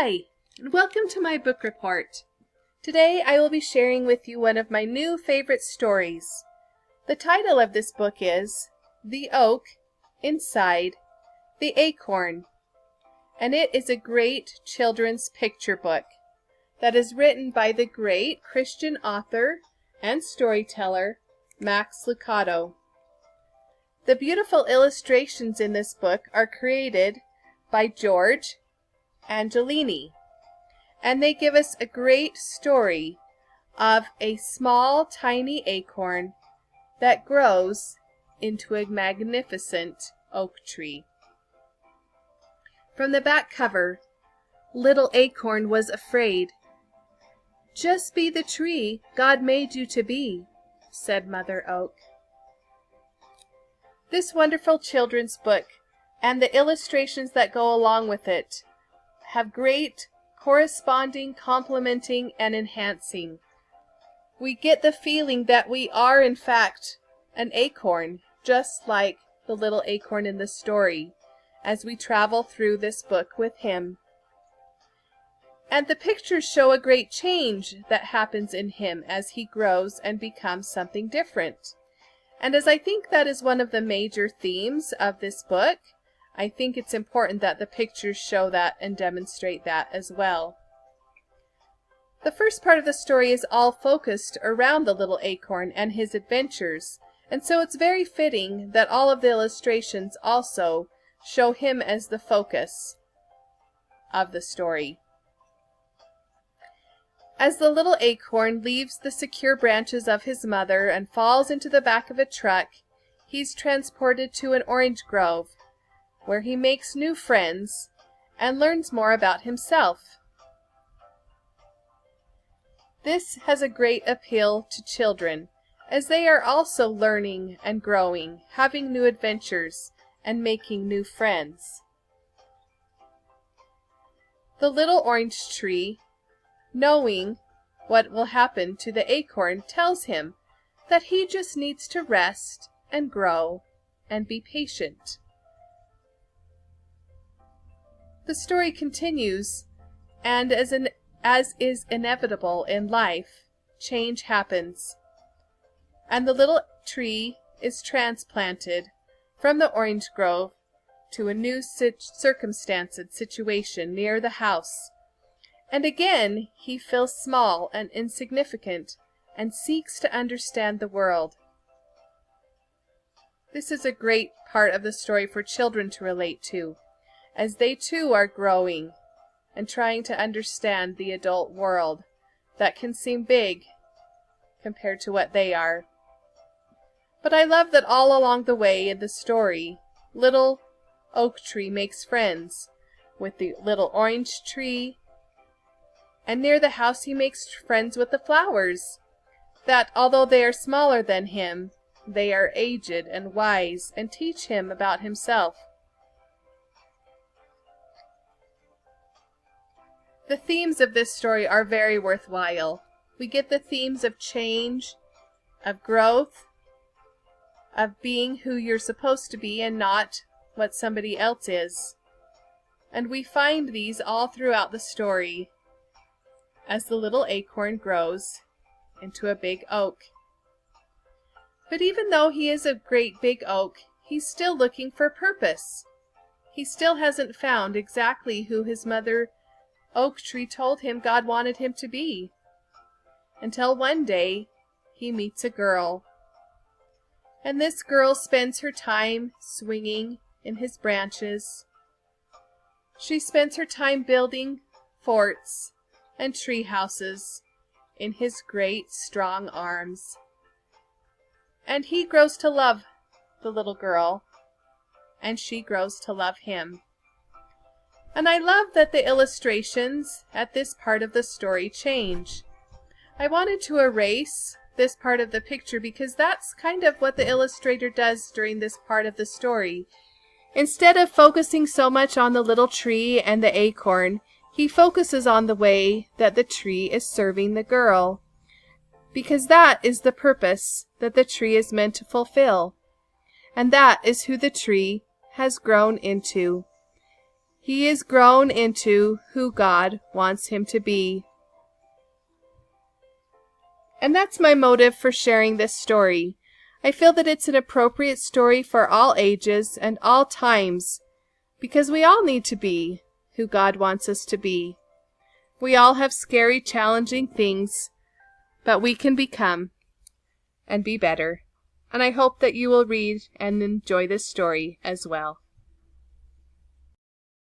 Hi, and welcome to my book report. Today I will be sharing with you one of my new favorite stories. The title of this book is The Oak Inside the Acorn, and it is a great children's picture book that is written by the great Christian author and storyteller Max Lucado. The beautiful illustrations in this book are created by George Angelini, and they give us a great story of a small, tiny acorn that grows into a magnificent oak tree. From the back cover, Little Acorn was afraid. "Just be the tree God made you to be," said Mother Oak. This wonderful children's book and the illustrations that go along with it have great corresponding, complementing, and enhancing. We get the feeling that we are in fact an acorn, just like the little acorn in the story, as we travel through this book with him. And the pictures show a great change that happens in him as he grows and becomes something different. And as I think that is one of the major themes of this book, I think it's important that the pictures show that and demonstrate that as well. The first part of the story is all focused around the little acorn and his adventures, and so it's very fitting that all of the illustrations also show him as the focus of the story. As the little acorn leaves the secure branches of his mother and falls into the back of a truck, he's transported to an orange grove, where he makes new friends and learns more about himself. This has a great appeal to children, as they are also learning and growing, having new adventures, and making new friends. The little orange tree, knowing what will happen to the acorn, tells him that he just needs to rest and grow and be patient. The story continues, and as is inevitable in life, change happens, and the little tree is transplanted from the orange grove to a new circumstanced situation near the house. And again he feels small and insignificant and seeks to understand the world. This is a great part of the story for children to relate to, as they too are growing and trying to understand the adult world that can seem big compared to what they are. But I love that all along the way in the story, little oak tree makes friends with the little orange tree, and near the house he makes friends with the flowers, that although they are smaller than him, they are aged and wise and teach him about himself. The themes of this story are very worthwhile. We get the themes of change, of growth, of being who you're supposed to be and not what somebody else is. And we find these all throughout the story as the little acorn grows into a big oak. But even though he is a great big oak, he's still looking for purpose. He still hasn't found exactly who his mother oak tree told him God wanted him to be, until one day he meets a girl. And this girl spends her time swinging in his branches. She spends her time building forts and tree houses in his great strong arms. And he grows to love the little girl, and she grows to love him. And I love that the illustrations at this part of the story change. I wanted to erase this part of the picture because that's kind of what the illustrator does during this part of the story. Instead of focusing so much on the little tree and the acorn, he focuses on the way that the tree is serving the girl, because that is the purpose that the tree is meant to fulfill, and that is who the tree has grown into. He is grown into who God wants him to be. And that's my motive for sharing this story. I feel that it's an appropriate story for all ages and all times, because we all need to be who God wants us to be. We all have scary, challenging things, but we can become and be better. And I hope that you will read and enjoy this story as well.